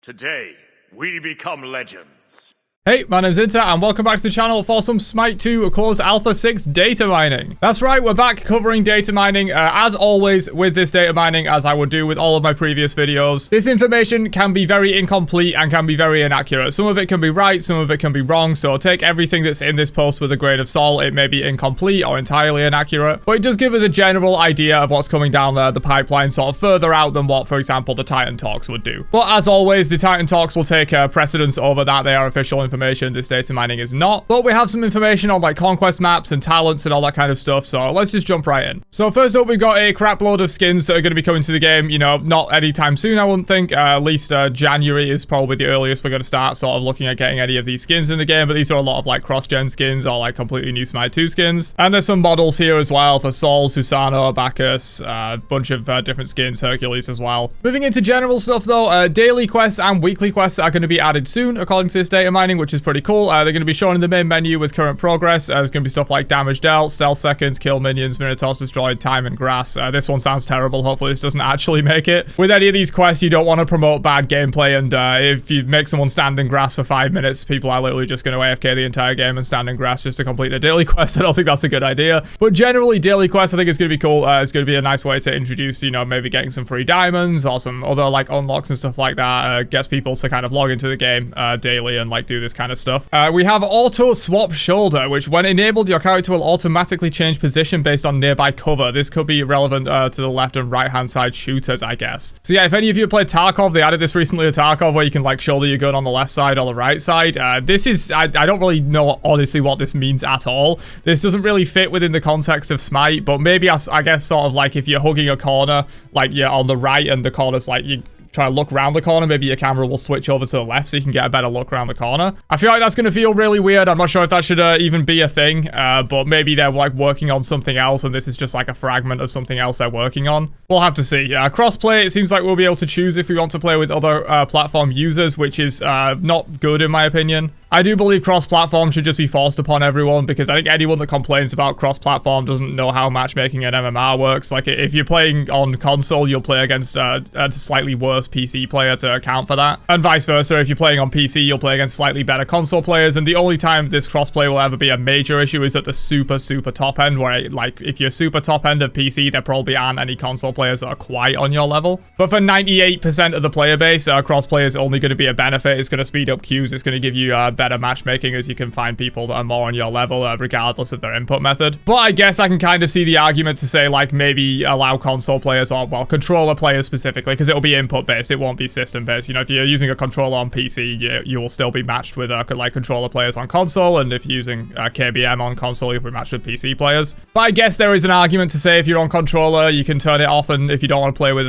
Today, we become legends. Hey, my name's Inter, and welcome back to the channel for some Smite 2 Closed Alpha 6 data mining. That's right, we're back covering data mining, as always with this data mining, as I would do with all of my previous videos. This information can be very incomplete and can be very inaccurate. Some of it can be right, some of it can be wrong, so take everything that's in this post with a grain of salt. It may be incomplete or entirely inaccurate, but it does give us a general idea of what's coming down the pipeline, sort of further out than what, for example, the Titan Talks would do. But as always, the Titan Talks will take precedence over that. They are official information. This data mining is not, but we have some information on like Conquest maps and talents and all that kind of stuff, so let's just jump right in. So first up, we've got a crap load of skins that are going to be coming to the game, you know, not anytime soon, I wouldn't think. At least January is probably the earliest we're going to start sort of looking at getting any of these skins in the game, but these are a lot of like cross-gen skins or like completely new Smite 2 skins. And there's some models here as well for Sol, Susano, Bacchus, a bunch of different skins, Hercules as well. Moving into general stuff though, daily quests and weekly quests are going to be added soon according to this data mining, which is pretty cool. They're going to be shown in the main menu with current progress. There's going to be stuff like damage dealt, stealth seconds, kill minions, minotaurs destroyed, time and grass. This one sounds terrible. Hopefully this doesn't actually make it. With any of these quests, you don't want to promote bad gameplay, and if you make someone stand in grass for 5 minutes, people are literally just going to AFK the entire game and stand in grass just to complete their daily quest. I don't think that's a good idea. But generally, daily quests I think is going to be cool. It's going to be a nice way to introduce, you know, maybe getting some free diamonds or some other like unlocks and stuff like that. Gets people to kind of log into the game daily and like do this kind of stuff. We have auto swap shoulder, which when enabled, your character will automatically change position based on nearby cover. This could be relevant to the left and right hand side shooters, I guess. So yeah, if any of you played Tarkov, they added this recently to Tarkov where you can like shoulder your gun on the left side or the right side. This is, I don't really know honestly what this means at all. This doesn't really fit within the context of Smite, but maybe I guess sort of like if you're hugging a corner, like you're on the right and the corner's like you try to look around the corner, maybe your camera will switch over to the left so you can get a better look around the corner. I feel like that's going to feel really weird. I'm not sure if that should even be a thing, but maybe they're like working on something else and this is just like a fragment of something else they're working on. We'll have to see. Crossplay, it seems like we'll be able to choose if we want to play with other platform users, which is not good in my opinion. I do believe cross-platform should just be forced upon everyone, because I think anyone that complains about cross-platform doesn't know how matchmaking in MMR works. Like, if you're playing on console, you'll play against a slightly worse PC player to account for that. And vice versa, if you're playing on PC, you'll play against slightly better console players. And the only time this cross-play will ever be a major issue is at the super top end, where, like, if you're super top end of PC, there probably aren't any console players that are quite on your level. But for 98% of the player base, cross-play is only going to be a benefit. It's going to speed up queues. It's going to give you better matchmaking, as you can find people that are more on your level regardless of their input method. But I guess I can kind of see the argument to say like maybe allow console players, or well, controller players specifically, because it'll be input based, it won't be system based. You know, if you're using a controller on PC, you will still be matched with like controller players on console, and if you're using KBM on console, you'll be matched with PC players. But I guess there is an argument to say if you're on controller, you can turn it off, and if you don't want to play with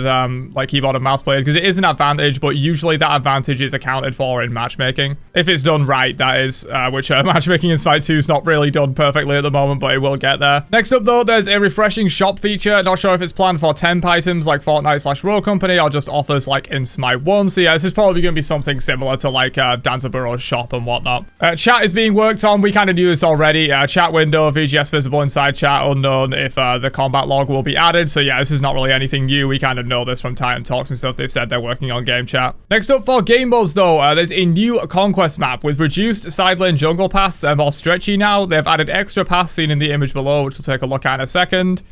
like keyboard and mouse players, because it is an advantage, but usually that advantage is accounted for in matchmaking if it's done right, that is. Which matchmaking in Smite 2 is not really done perfectly at the moment, but it will get there. Next up though, there's a refreshing shop feature. Not sure if it's planned for temp items like Fortnite/Row Company or just offers like in Smite 1. So yeah, this is probably going to be something similar to like Danzaburow's shop and whatnot. Chat is being worked on. We kind of knew this already. Chat window, VGS visible inside chat, unknown if the combat log will be added. So yeah, this is not really anything new. We kind of know this from Titan Talks and stuff. They've said they're working on game chat. Next up for game modes though, there's a new Conquest map with reduced side lane jungle paths. They're more stretchy now. They've added extra paths seen in the image below, which we'll take a look at in a second.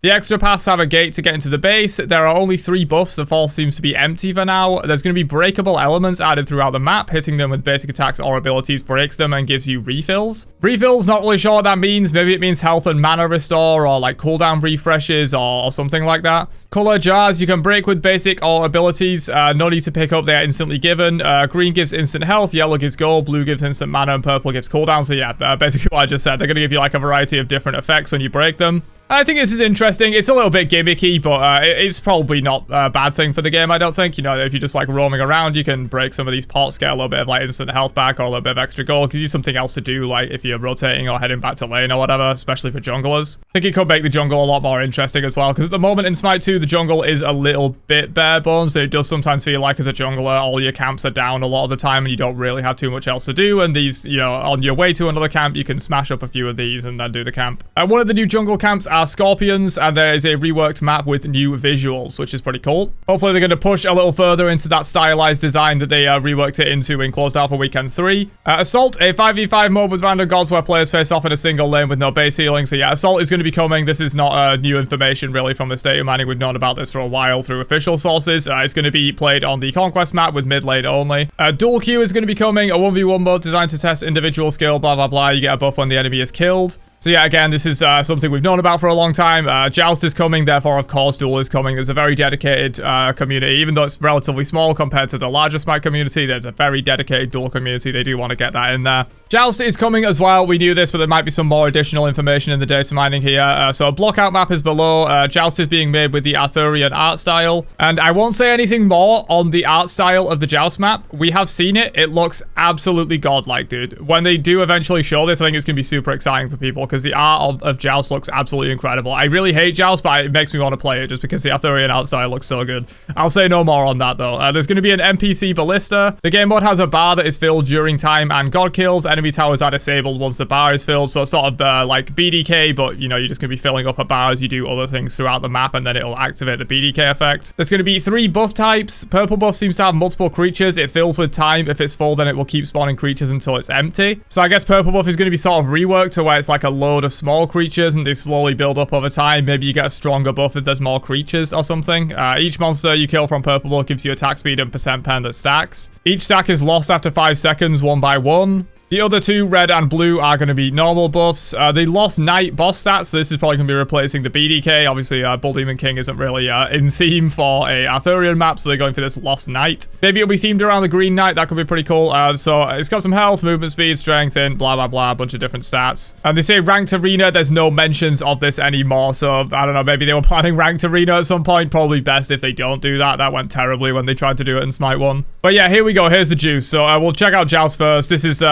The extra paths have a gate to get into the base. There are only 3 buffs. The fourth seems to be empty for now. There's going to be breakable elements added throughout the map. Hitting them with basic attacks or abilities breaks them and gives you refills. Refills, not really sure what that means. Maybe it means health and mana restore, or like cooldown refreshes or something like that. Color jars, you can break with basic or abilities. No need to pick up, they are instantly given. Green gives instant health, yellow gives gold, blue gives instant mana, and purple gives cooldown. So yeah, basically what I just said. They're going to give you like a variety of different effects when you break them. I think this is interesting. It's a little bit gimmicky, but it's probably not a bad thing for the game, I don't think. You know, if you're just like roaming around, you can break some of these pots, get a little bit of like instant health back or a little bit of extra gold. Gives you something else to do, like if you're rotating or heading back to lane or whatever, especially for junglers. I think it could make the jungle a lot more interesting as well, because at the moment in Smite 2, the jungle is a little bit bare bones. So it does sometimes feel like as a jungler, all your camps are down a lot of the time and you don't really have too much else to do. And these, you know, on your way to another camp, you can smash up a few of these and then do the camp. One of the new jungle camps are are scorpions, and there is a reworked map with new visuals, which is pretty cool. Hopefully they're going to push a little further into that stylized design that they reworked it into in Closed Alpha Weekend 3. Assault, a 5v5 mode with random gods where players face off in a single lane with no base healing. So yeah, Assault is going to be coming. This is not new information really from this data mining. We've known about this for a while through official sources. It's going to be played on the Conquest map with mid lane only. Dual Q is going to be coming, a 1v1 mode designed to test individual skill, blah blah blah. You get a buff when the enemy is killed. So yeah, again, this is something we've known about for a long time. Joust is coming, therefore, of course, Duel is coming. There's a very dedicated community. Even though it's relatively small compared to the larger Smite community, there's a very dedicated Duel community. They do want to get that in there. Joust is coming as well. We knew this, but there might be some more additional information in the data mining here. So a blockout map is below. Joust is being made with the Arthurian art style. And I won't say anything more on the art style of the Joust map. We have seen it. It looks absolutely godlike, dude. When they do eventually show this, I think it's going to be super exciting for people, because the art of Joust looks absolutely incredible. I really hate Joust, but it makes me want to play it just because the Arthurian art style looks so good. I'll say no more on that, though. There's going to be an NPC ballista. The game mode has a bar that is filled during time and god kills. Enemy towers are disabled once the bar is filled, so it's sort of like BDK, but, you know, you're just going to be filling up a bar as you do other things throughout the map, and then it'll activate the BDK effect. There's going to be 3 buff types. Purple buff seems to have multiple creatures. It fills with time. If it's full, then it will keep spawning creatures until it's empty. So I guess purple buff is going to be sort of reworked to where it's like a load of small creatures and they slowly build up over time. Maybe you get a stronger buff if there's more creatures or something. Each monster you kill from purple buff gives you attack speed and percent pen that stacks. Each stack is lost after 5 seconds, one by one. The other 2, red and blue, are going to be normal buffs. They lost Knight boss stats, so this is probably going to be replacing the BDK. Obviously, Bull Demon King isn't really in theme for a Arthurian map, so they're going for this lost Knight. Maybe it'll be themed around the Green Knight. That could be pretty cool. So it's got some health, movement speed, strength, and blah, blah, blah, a bunch of different stats. And they say ranked arena. There's no mentions of this anymore, so I don't know. Maybe they were planning ranked arena at some point. Probably best if they don't do that. That went terribly when they tried to do it in Smite 1. But yeah, here we go. Here's the juice. So we'll check out Joust first. This is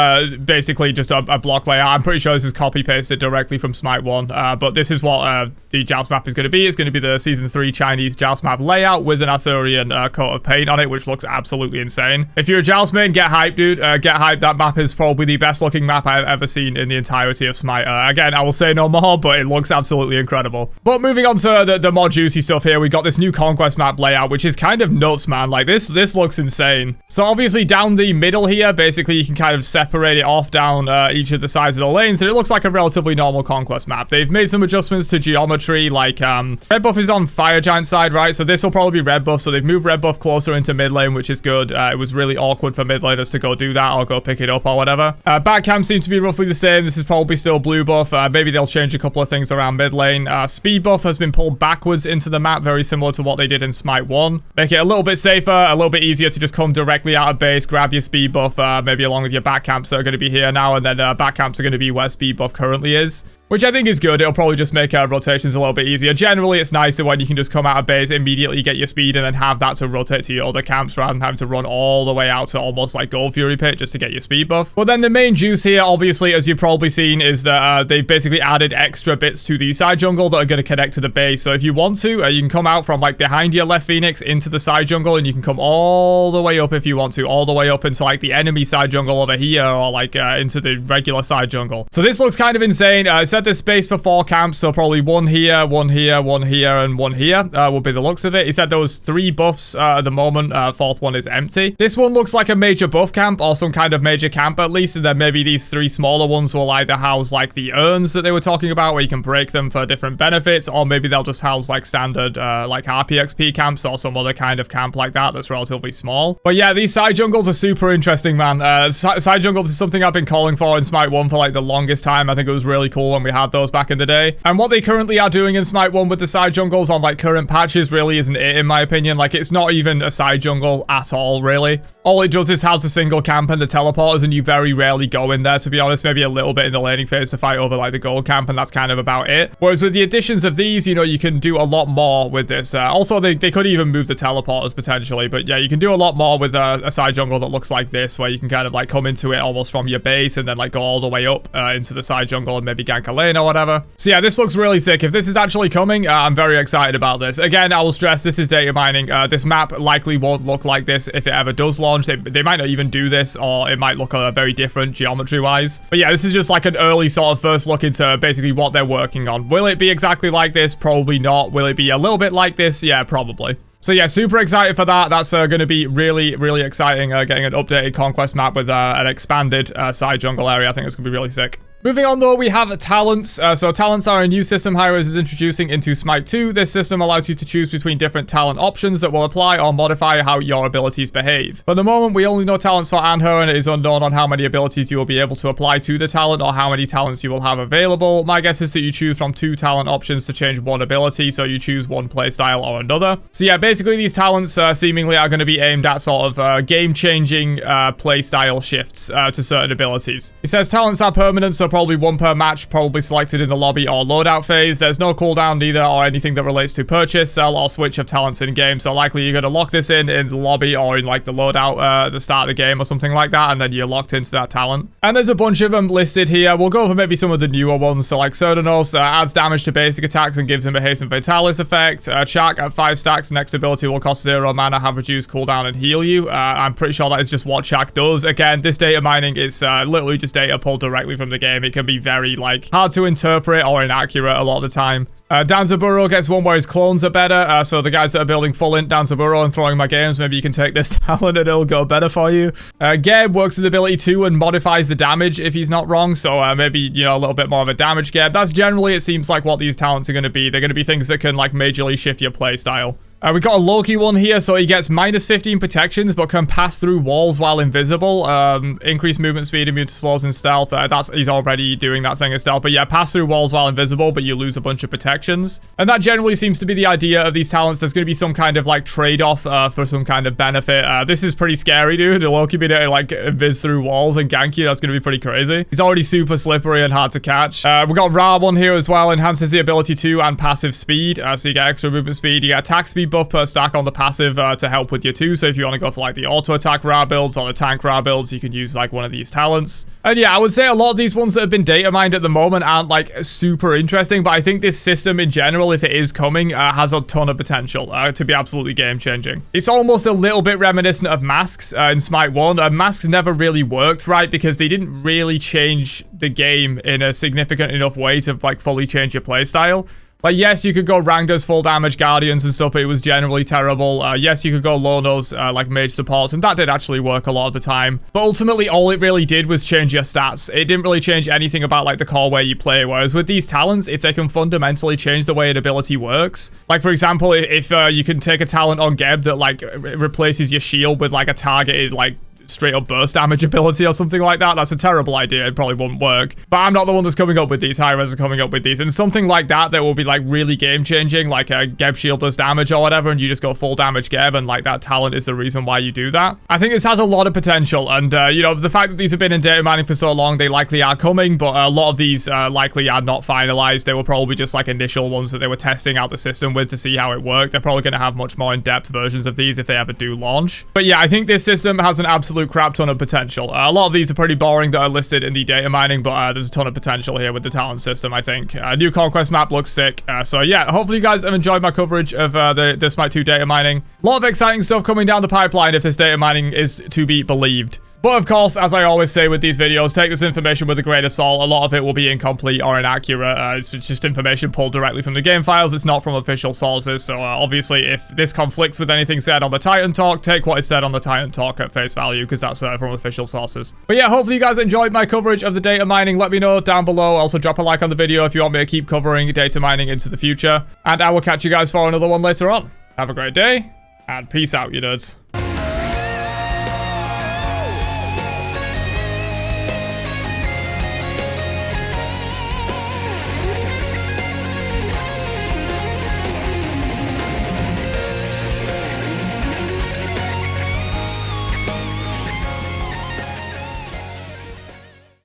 basically just a block layout. I'm pretty sure this is copy pasted directly from Smite 1, but this is what the Joust map is going to be. It's going to be the Season 3 Chinese Joust map layout with an Arthurian coat of paint on it, which looks absolutely insane. If you're a Joust main, get hyped, dude. Get hyped. That map is probably the best looking map I've ever seen in the entirety of Smite. Again, I will say no more, but it looks absolutely incredible. But moving on to the more juicy stuff here, we got this new Conquest map layout, which is kind of nuts, man. Like, this looks insane. So obviously down the middle here, basically you can kind of separate it off down each of the sides of the lanes, and it looks like a relatively normal Conquest map. They've made some adjustments to geometry, like red buff is on Fire Giant side, right? So this will probably be red buff, so they've moved red buff closer into mid lane, which is good. It was really awkward for mid laners to go do that or go pick it up or whatever. Back camp seems to be roughly the same. This is probably still blue buff. Maybe they'll change a couple of things around mid lane. Speed buff has been pulled backwards into the map, very similar to what they did in Smite 1. Make it a little bit safer, a little bit easier to just come directly out of base, grab your speed buff, maybe along with your back camps that are going to be here now, and then back camps are going to be where speed buff currently is, which I think is good. It'll probably just make rotations a little bit easier. Generally, it's nicer when you can just come out of base, immediately get your speed, and then have that to rotate to your other camps rather than having to run all the way out to almost like Gold Fury Pit just to get your speed buff. But then the main juice here, obviously, as you've probably seen, is that they've basically added extra bits to the side jungle that are going to connect to the base. So if you want to, you can come out from like behind your left Phoenix into the side jungle, and you can come all the way up if you want to, all the way up into like the enemy side jungle over here, or like into the regular side jungle. So this looks kind of insane. I said there's space for 4 camps, so probably one here, one here, one here, and one here will be the looks of it. He said there was 3 buffs at the moment. 4th one is empty. This one looks like a major buff camp, or some kind of major camp at least, and then maybe these 3 smaller ones will either house like the urns that they were talking about, where you can break them for different benefits, or maybe they'll just house like standard like RPXP camps, or some other kind of camp like that that's relatively small. But yeah, these side jungles are super interesting, man. Side jungles is something I've been calling for in Smite 1 for like the longest time. I think it was really cool when we had those back in the day. And what they currently are doing in Smite 1 with the side jungles on like current patches really isn't it, in my opinion. Like, it's not even a side jungle at all, really. All it does is house a single camp and the teleporters, and you very rarely go in there, to be honest. Maybe a little bit in the laning phase to fight over like the gold camp, and that's kind of about it. Whereas with the additions of these, you know, you can do a lot more with this. Also, they could even move the teleporters potentially, but yeah, you can do a lot more with a side jungle that looks like this, where you can kind of like come into it almost from your base and then like go all the way up into the side jungle and maybe gank a lane or whatever. So yeah, this looks really sick. If this is actually coming, I'm very excited about this. Again, I will stress this is data mining. This map likely won't look like this if it ever does launch. They might not even do this, or it might look very different geometry-wise. But yeah, this is just like an early sort of first look into basically what they're working on. Will it be exactly like this? Probably not. Will it be a little bit like this? Yeah, probably. So yeah, super excited for that. That's going to be really, really exciting, getting an updated Conquest map with an expanded side jungle area. I think it's going to be really sick. Moving on though, we have talents. So talents are a new system Hi-Rez is introducing into Smite 2. This system allows you to choose between different talent options that will apply or modify how your abilities behave. For the moment, we only know talents for Anher, and it is unknown on how many abilities you will be able to apply to the talent or how many talents you will have available. My guess is that you choose from 2 talent options to change one ability, so you choose one playstyle or another. So yeah, basically these talents seemingly are going to be aimed at sort of game-changing playstyle shifts to certain abilities. It says talents are permanent, so probably 1 per match, probably selected in the lobby or loadout phase. There's no cooldown neither or anything that relates to purchase, sell, or switch of talents in game. So likely you're going to lock this in the lobby or in like the loadout at the start of the game or something like that, and then you're locked into that talent. And there's a bunch of them listed here. We'll go over maybe some of the newer ones. So like Cerdanos adds damage to basic attacks and gives him a Hasten Fatalis effect. Chak at 5 stacks, next ability will cost 0 mana, have reduced cooldown and heal you. I'm pretty sure that is just what Chak does. Again, this data mining is literally just data pulled directly from the game. It can be very like hard to interpret or inaccurate a lot of the time. Danzaburo gets one where his clones are better, so the guys that are building full int Danzaburo and throwing my games, maybe you can take this talent and it'll go better for you. Geb works with ability 2 and modifies the damage if he's not wrong, so maybe, you know, a little bit more of a damage Geb. That's generally, it seems like, what these talents are going to be. They're going to be things that can like majorly shift your playstyle. We got a Loki one here, so he gets minus 15 protections, but can pass through walls while invisible. Increased movement speed, immune to slows and stealth. He's already doing that thing as stealth, but yeah, pass through walls while invisible, but you lose a bunch of protections. And that generally seems to be the idea of these talents. There's going to be some kind of like trade-off for some kind of benefit. This is pretty scary, dude. The Loki being able to like invis through walls and gank you, that's going to be pretty crazy. He's already super slippery and hard to catch. We got Ra one here as well, enhances the ability 2 and passive speed. So you get extra movement speed, you get attack speed buff per stack on the passive to help with your 2. So if you want to go for like the auto attack Ra builds or the tank Ra builds, you can use like one of these talents. And yeah, I would say a lot of these ones that have been data mined at the moment aren't like super interesting, but I think this system in general, if it is coming, has a ton of potential to be absolutely game changing. It's almost a little bit reminiscent of masks in Smite 1. Masks never really worked, right? Because they didn't really change the game in a significant enough way to like fully change your playstyle. Like, yes, you could go Rangers, full damage Guardians and stuff, but it was generally terrible. Yes, you could go Lonos, like mage supports, and that did actually work a lot of the time. But ultimately, all it really did was change your stats. It didn't really change anything about, like, the core way you play. Whereas with these talents, if they can fundamentally change the way an ability works, like, for example, if you can take a talent on Geb that, like, replaces your shield with, like, a targeted, like, straight up burst damage ability or something like that, that's a terrible idea. It probably won't work. But I'm not the one that's coming up with these. Hi-Rez are coming up with these. And something like that will be like really game changing, like a Geb shield does damage or whatever, and you just go full damage Geb, and like that talent is the reason why you do that. I think this has a lot of potential, and you know, the fact that these have been in data mining for so long, they likely are coming, but a lot of these likely are not finalized. They were probably just like initial ones that they were testing out the system with to see how it worked. They're probably going to have much more in-depth versions of these if they ever do launch. But yeah, I think this system has an absolute crap ton of potential. A lot of these are pretty boring that are listed in the data mining, but there's a ton of potential here with the talent system, I think. New Conquest map looks sick. So yeah, hopefully you guys have enjoyed my coverage of the Smite 2 data mining. A lot of exciting stuff coming down the pipeline if this data mining is to be believed. But of course, as I always say with these videos, take this information with a grain of salt. A lot of it will be incomplete or inaccurate. It's just information pulled directly from the game files. It's not from official sources. So obviously, if this conflicts with anything said on the Titan Talk, take what is said on the Titan Talk at face value, because that's from official sources. But yeah, hopefully you guys enjoyed my coverage of the data mining. Let me know down below. Also, drop a like on the video if you want me to keep covering data mining into the future. And I will catch you guys for another one later on. Have a great day, and peace out, you nerds.